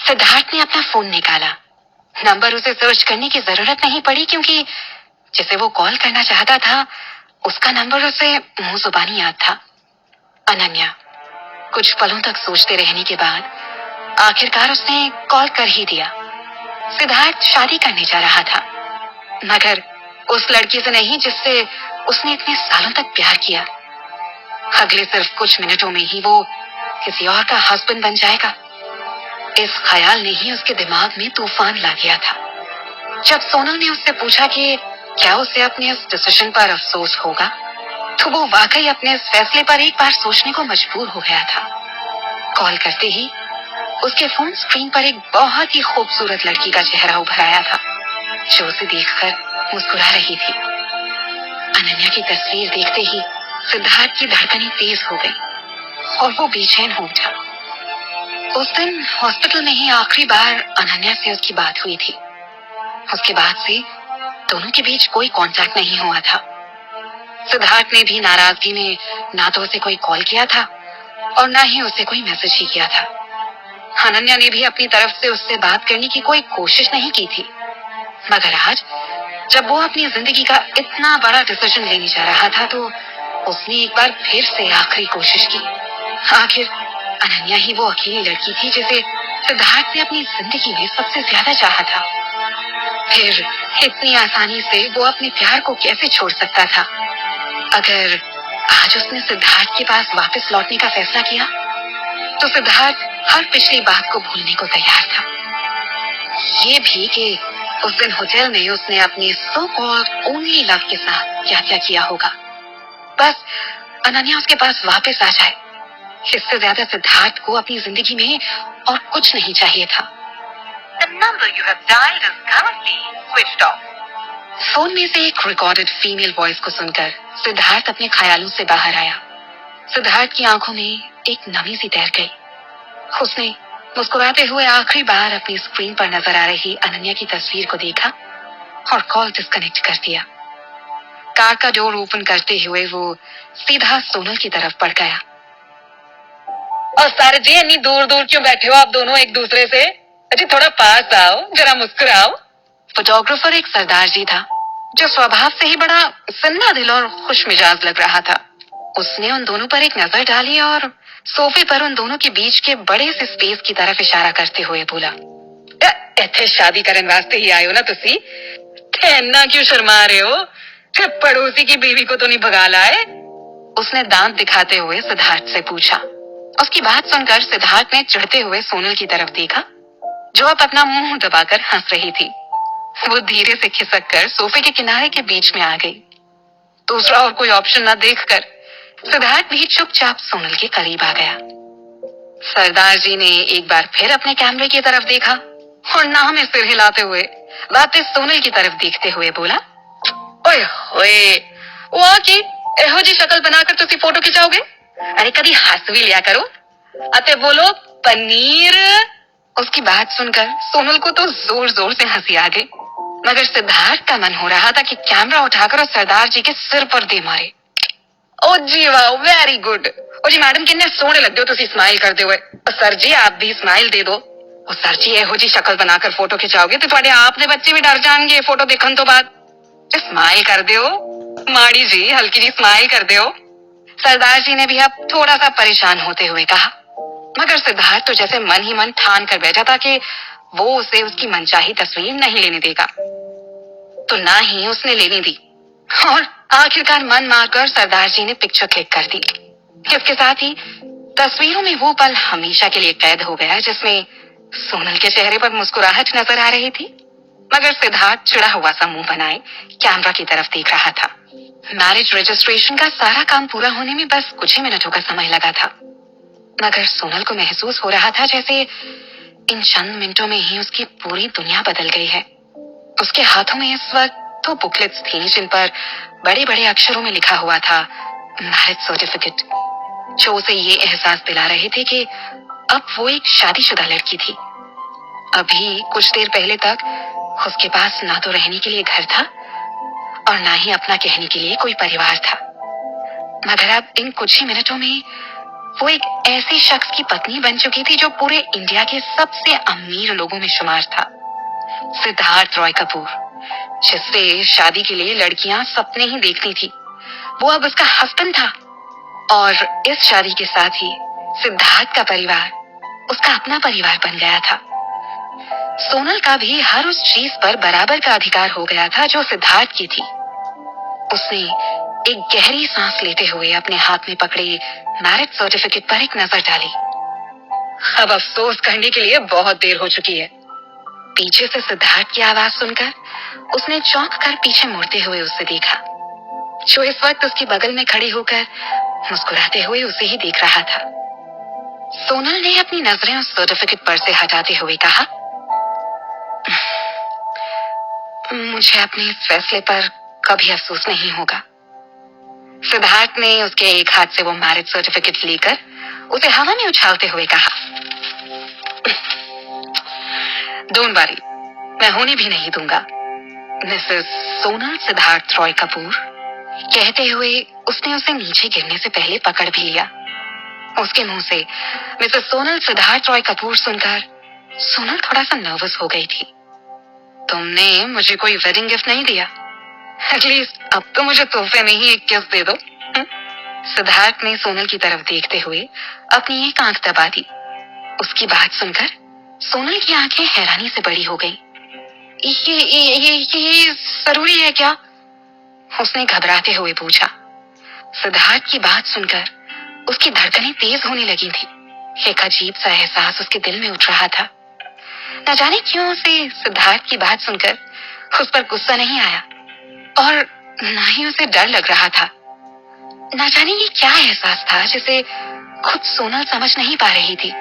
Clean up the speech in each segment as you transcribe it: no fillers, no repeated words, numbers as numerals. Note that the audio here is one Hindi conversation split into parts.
सिद्धार्थ ने अपना फोन निकाला। नंबर उसे सर्च करने की जरूरत नहीं पड़ी क्योंकि जिसे वो कॉल करना चाहता था उसका नंबर उसे मुंह जुबानी याद था। अनन्या। कुछ पलों तक सोचते रहने के बाद आखिरकार उसने कॉल कर ही दिया। सिद्धार्थ शादी करने जा रहा था, मगर उस लड़की से नहीं जिससे उसने इतने सालों तक प्यार किया। अगले सिर्फ कुछ मिनटों में ही वो किसी और का हस्बैंड बन जाएगा। इस ख्याल ने ही उसके दिमाग में तूफान ला दिया था। जब सोनल ने उससे पूछा कि क्या उसे अपने इस डिसीजन पर अफसोस होगा, तो वो वाकई अपने इस फैसले पर एक बार सोचने को मजबूर हो गया था। कॉल करते ही उसके फोन स्क्रीन पर एक बहुत ही खूबसूरत लड़की का चेहरा उभर आया था, जो उसे देखकर मुस्कुरा रही थी। अनन्या की तस्वीर देखते ही सिद्धार्थ की धड़कनें तेज हो गई और वो बेचैन हो उठा। उस दिन हॉस्पिटल में ही आखिरी बार अनन्या से उसकी बात हुई थी। उसके बाद से दोनों के बीच कोई कांटेक्ट नहीं हुआ था। सिद्धार्थ ने भी नाराजगी में ना तो उसे कोई कॉल किया था और ना ही उसे कोई मैसेज ही किया था। अनन्या ने भी अपनी तरफ से उससे बात करने की कोई कोशिश नहीं की थी। मगर आज जब वो अपनी जिंदगी का इतना बड़ा डिसीजन लेने जा रहा था तो उसने एक बार फिर से आखिरी कोशिश की। आखिर अनन्या ही वो अकेली लड़की थी जिसे सिद्धार्थ ने अपनी जिंदगी में सबसे ज्यादा चाहा था। फिर इतनी आसानी से वो अपने प्यार को कैसे छोड़ सकता था? अगर आज उसने सिद्धार्थ के पास वापस लौटने का फैसला किया तो सिद्धार्थ हर पिछली बात को भूलने को तैयार था। ये भी कि उस दिन होटल में उसने अपने सो कॉल्ड ओनली लव के साथ क्या क्या किया होगा। बस अनन्या उसके पास वापस आ जाए, इससे ज्यादा सिद्धार्थ को अपनी जिंदगी में और कुछ नहीं चाहिए था। The number you have dialed is currently switched off. Phone में से एक रिकॉर्डेड फीमेल वॉइस को सुनकर सिद्धार्थ अपने ख्यालों से बाहर आया। सिद्धार्थ की आंखों में एक नमी सी तैर गई। उसने मुस्कुराते हुए आखिरी बार अपनी स्क्रीन पर नजर आ रही अनन्या की तस्वीर को देखा और कॉल डिस्कनेक्ट कर दिया। कार का डोर ओपन करते हुए वो सीधा सोनल की तरफ बढ़ गया। और सर जी, इतनी दूर दूर क्यों बैठे हो आप दोनों एक दूसरे से? अजी थोड़ा पास आओ, जरा मुस्कुराओ। फोटोग्राफर एक सरदार जी था जो स्वभाव से ही बड़ा सन्ना दिल और खुश मिजाज लग रहा था। उसने उन दोनों पर एक नजर डाली और सोफे पर उन दोनों के बीच के बड़े से स्पेस की तरफ इशारा करते हुए बोला, इत्थे शादी करने वास्ते ही आए हो ना तुसी? इतना क्यों शर्मा रहे हो? पड़ोसी की बीवी को तो नहीं भगा लाए? उसने दांत दिखाते हुए सिद्धार्थ से पूछा। उसकी बात सुनकर सिद्धार्थ ने चिढ़ते हुए सोनल की तरफ देखा, जो अब अपना मुंह दबाकर हंस रही थी। वो धीरे से खिसक कर सोफे के किनारे के बीच में आ गई। दूसरा और कोई ऑप्शन न देखकर सिद्धार्थ भी चुपचाप सोनल के करीब आ गया। सरदार जी ने एक बार फिर अपने कैमरे की तरफ देखा और नाम में सिर हिलाते हुए वापस सोनल की तरफ देखते हुए बोला, ओए होए, वो की एहो जी शक्ल बनाकर तुसी फोटो खिंचाओगे? अरे कभी हंस भी लिया करो। अते बोलो पनीर। उसकी बात सुनकर सोनल को तो जोर जोर से हंसी आ गई, मगर सिद्धार्थ का मन हो रहा था कि कैमरा उठाकर उस सरदार जी के सिर पर दे मारे। ओ जी वाह, वेरी गुड। ओ जी मैडम, कितने सोहने लगते हो तुसी स्माइल करते हुए। सर जी आप भी स्माइल दे दो। ओ सर जी, एहो जी शक्ल बनाकर फोटो खिंचाओगे तो तुहाडे आपने बच्चे भी डर जाएंगे फोटो देखने तो बाद। स्माइल कर दो माड़ी जी, हल्की जी स्माइल कर दो। सरदार जी ने भी अब थोड़ा सा परेशान होते हुए कहा, मगर सिद्धार्थ तो जैसे मन ही मन ठान कर बैठा था कि वो उसे उसकी मनचाही तस्वीर नहीं लेने देगा, तो ना ही उसने लेने दी और आखिरकार मन मारकर सरदार जी ने पिक्चर क्लिक कर दी। इसके साथ ही तस्वीरों में वो पल हमेशा के लिए कैद हो गया जिसमें सोनल के चेहरे पर मुस्कुराहट नजर आ रही थी, मगर सिद्धार्थ चिड़ा हुआ सा मुंह बनाए कैमरा की तरफ देख रहा था। मैरिज रजिस्ट्रेशन का सारा काम पूरा होने में बस कुछ ही मिनटों का समय लगा था, मगर सोनल को महसूस हो रहा था जैसे इन चंद मिनटों में ही उसकी पूरी दुनिया बदल गई है। उसके हाथों में इस वक्त दो बुकलेट्स थी जिन पर बड़े बड़े अक्षरों में लिखा हुआ था मैरिज सर्टिफिकेट, जो उसे ये एहसास दिला रहे थे कि अब वो एक शादीशुदा लड़की थी। अभी कुछ देर पहले तक उसके पास ना तो रहने के लिए घर था और ना ही अपना कहने के लिए कोई परिवार था, मगर अब इन कुछ ही मिनटों में वो एक ऐसे शख्स की पत्नी बन चुकी थी जो पूरे इंडिया के सबसे अमीर लोगों में शुमार था, सिद्धार्थ रॉय कपूर, जिससे शादी के लिए लड़कियां सपने ही देखती थी। वो अब उसका हस्बैंड था और इस शादी के साथ ही सिद्धार्थ का परिवार उसका अपना परिवार बन गया था। सोनल का भी हर उस चीज पर बराबर का अधिकार हो गया था जो सिद्धार्थ की थी। उसने एक गहरी सांस लेते हुए अपने हाथ में पकड़े मैरिज सर्टिफिकेट पर एक नजर डाली। अब अफसोस करने के लिए बहुत देर हो चुकी है। पीछे से सिद्धार्थ की आवाज सुनकर उसने चौंक कर पीछे मुड़ते हुए उसे देखा, जो इस वक्त उसके बगल में खड़ी होकर मुस्कुराते हुए उसे ही देख रहा था। सोनल ने अपनी नजरें उस सर्टिफिकेट पर से हटाते हुए कहा, मुझे अपने इस फैसले पर कभी अफसोस नहीं होगा। सिद्धार्थ ने उसके एक हाथ से वो मैरिज सर्टिफिकेट लेकर उसे हवा में उछालते हुए कहा, डोंट वरी, मैं होने भी नहीं दूंगा। मिसेस सोनल सिद्धार्थ रॉय कपूर, कहते हुए उसने उसे नीचे गिरने से पहले पकड़ भी लिया। उसके मुंह से मिसेस सोनल सिद्धार्थ रॉय कपूर सुनकर सोनल थोड़ा सा नर्वस हो गई थी। तुमने मुझे कोई वेडिंग गिफ्ट नहीं दिया? एटलीस्ट अब तो मुझे तोहफे में ही एक किस दे दो। सिद्धार्थ ने सोनल की तरफ देखते हुए अपनी एक आंख दबा दी। उसकी बात सुनकर सोनल की आंखें हैरानी से बड़ी हो गईं। ये जरूरी है क्या? उसने घबराते हुए पूछा। सिद्धार्थ की बात सुनकर उसकी धड़कनें तेज होने लगी थी। एक अजीब सा एहसास उसके दिल में उठ रहा था। न जाने क्यों उसे सिद्धार्थ की बात सुनकर उस पर गुस्सा नहीं आया और न ही उसे डर लग रहा था। न जाने ये क्या एहसास था जिसे खुद सोनल समझ नहीं पा रही थी।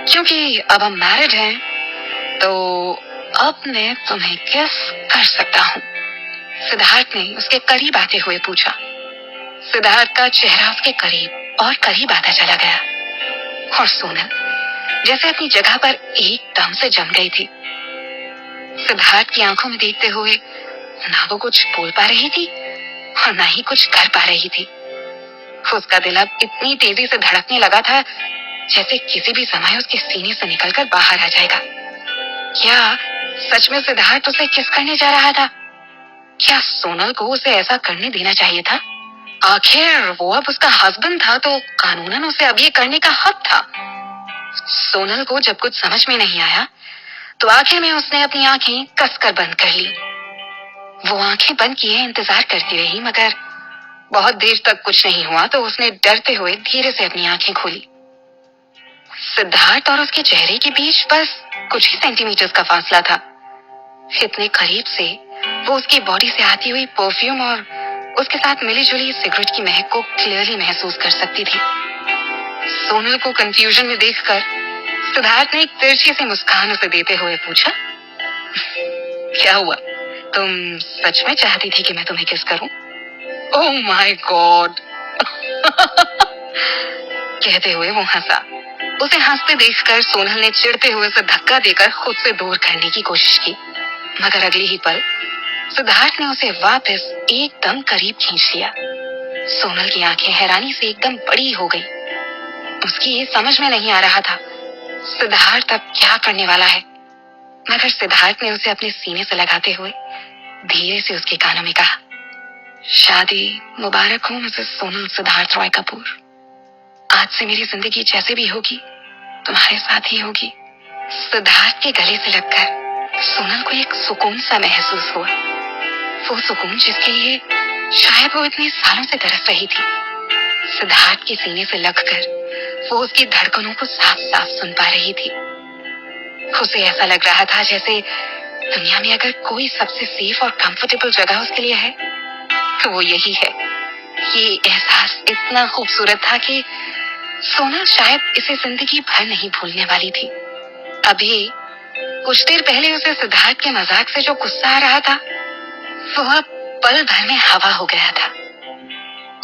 क्योंकि अब हम मैरिड हैं, तो अब मैं तुम्हें किस कर सकता हूँ? सिद्धार्थ ने उसके करीब आते हुए पूछा। सिद्धार्थ का चेहरा उसके करीब और करीब आता चला गया और सोनल जैसे अपनी जगह पर एकदम से जम गई थी। सिद्धार्थ की आंखों में देखते हुए ना वो कुछ बोल पा रही थी और ना ही कुछ कर पा रही थी। उसका दिल अब इतनी तेजी से धड़कने लगा था जैसे किसी भी समय उसके सीने से निकलकर बाहर आ जाएगा। क्या सच में सिद्धार्थ उसे किस करने जा रहा था? क्या सोनल को उसे ऐसा करने देना चाहिए था? आखिर वो अब उसका हस्बैंड था तो कानूनन उसे अब ये करने का हक था। सोनल को जब कुछ समझ में नहीं आया तो आखिर में उसने अपनी आंखें कसकर बंद कर ली। वो आंखें बंद किए इंतजार करती रही, मगर बहुत देर तक कुछ नहीं हुआ तो उसने डरते हुए धीरे से अपनी आंखें खोली। सिद्धार्थ और उसके चेहरे के बीच बस कुछ ही सेंटीमीटर का फासला था। इतने करीब से वो उसकी बॉडी से आती हुई परफ्यूम और उसके साथ मिली जुली सिगरेट की महक को क्लियरली महसूस कर सकती थी। सोनल को कंफ्यूजन में देखकर सिद्धार्थ ने एक तिरछी सी मुस्कान उसे देते हुए पूछा, क्या हुआ? तुम सच में चाहती थी कि मैं तुम्हें किस करूं? Oh my God! कहते हुए वो हंसा। उसे हंसते देखकर सोनल ने चिढ़ते हुए उसे धक्का देकर खुद से दूर करने की कोशिश की, मगर अगले ही पल सिद्धार्थ ने उसे वापस एकदम करीब खींच लिया। सोनल की आंखें हैरानी से एकदम बड़ी हो गई। उसकी ये समझ में नहीं आ रहा था सिद्धार्थ अब क्या करने वाला है, मगर सिद्धार्थ ने उसे अपने सीने से लगाते हुए धीरे से उसके कानों में कहा, शादी मुबारक हो मिसेस सोनल सिद्धार्थ रॉय कपूर। आज से मेरी जिंदगी जैसे भी होगी तुम्हारे साथ ही होगी। सिद्धार्थ के गले से लगकर सोनल को एक सुकून सा महसूस हुआ, वो सुकून जिसके लिए शायद वो इतने सालों से तरस रही थी। सिद्धार्थ के सीने से लगकर वो उसकी धड़कनों को साफ साफ सुन पा रही थी। उसे ऐसा लग रहा था जैसे दुनिया में अगर कोई सबसे सेफ और कंफर्टेबल जगह उसके लिए है तो वो यही है। ये एहसास इतना खूबसूरत था कि सोनल शायद इसे जिंदगी भर नहीं भूलने वाली थी। अभी कुछ देर पहले उसे सिद्धार्थ के मजाक से जो गुस्सा आ रहा था वो अब पल भर में हवा हो गया था।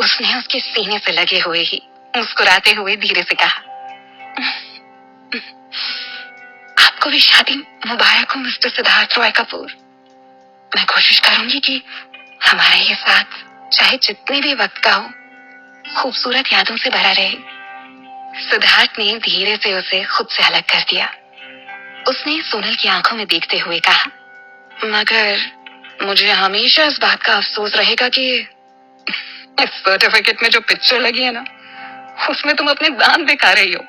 उसने उसके सीने से लगे हुए ही मुस्कुराते हुए धीरे से कहा, आपको भी शादी मुबारक हो मिस्टर सिद्धार्थ रॉय कपूर। मैं कोशिश करूंगी कि हमारा ये साथ चाहे जितने भी वक्त का हो खूबसूरत यादों से भरा रहे। सिद्धार्थ ने धीरे से उसे खुद से अलग कर दिया। उसने सोनल की आंखों में देखते हुए कहा, मगर मुझे हमेशा इस बात का अफसोस रहेगा कि इस सर्टिफिकेट में जो पिक्चर लगी है ना, उसमें तुम अपने दांत दिखा रही हो।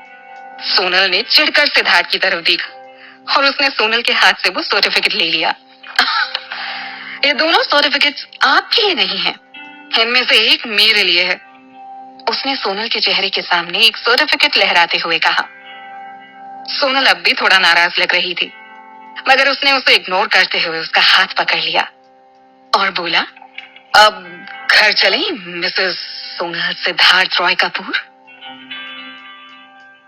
सोनल ने चिढ़कर सिद्धार्थ की तरफ देखा और उसने सोनल के हाथ से वो सर्टिफिकेट ले लिया। ये दोनों सर्टिफिकेट्स आपके लिए नहीं हैं, इनमें से एक मेरे लिए है। उसने सोनल के चेहरे के सामने एक सर्टिफिकेट लहराते हुए कहा। सोनल अब भी थोड़ा नाराज लग रही थी, मगर उसने उसे इग्नोर करते हुए उसका हाथ पकड़ लिया और बोला, अब घर चलें मिसेस सोनल सिद्धार्थ रॉय कपूर।